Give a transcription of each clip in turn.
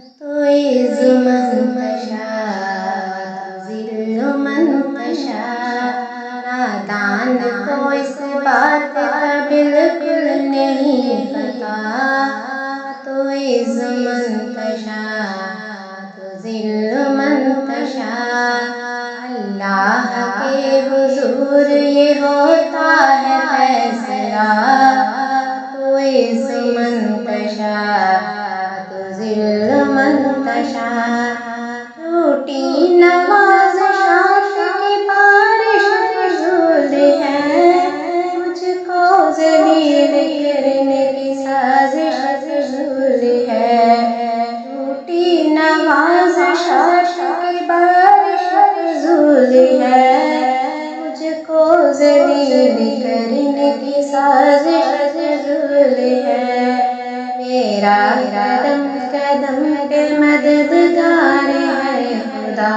تو عز من تشاء ذل من تشاء، نادان کو اس بات کا بالکل نہیں پتا، تو عز من تشاء ذل من تشاء، اللہ کے حضور یہ ہوتا ہے فیصلہ، تو عز من تشاء ذل من تشاء، ٹوٹی نوازشات کی بارش فضول ہے، مجھ کو ذلیل کرنے کی سازش فضول ہے، ٹوٹی نوازشات کی بارش فضول ہے، مجھ کو ذلیل کرنے کی سازش فضول ہے، میرا قدم قدم پہ مددگار ہے خدا،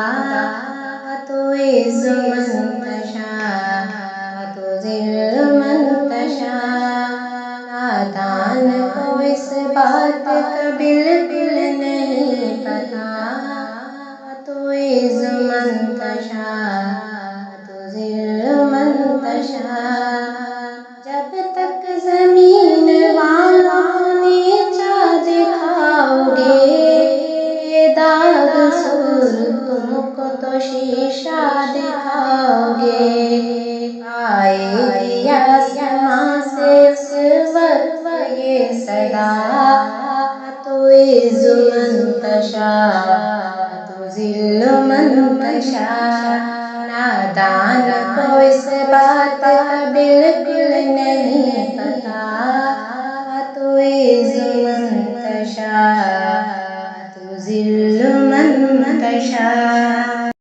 تو عز من تشاء تو ذل من تشاء، نادان کو اس بات کا بالکل نہیں پتا، تو عز من تشاء تو ذل من تشاء، جب تک زمین والوں نیچا دکھاؤ گے، داغ سور تم کو تو شیشہ دکھاؤ گے، آئے گی آسمان سے اس وقت یہ صدا، تو عز من تشاء تو ذل من تشاء، نادان کو اس بات کا بالکل نہیں پتا، تو عز من تشاء تو ذل من تشاء۔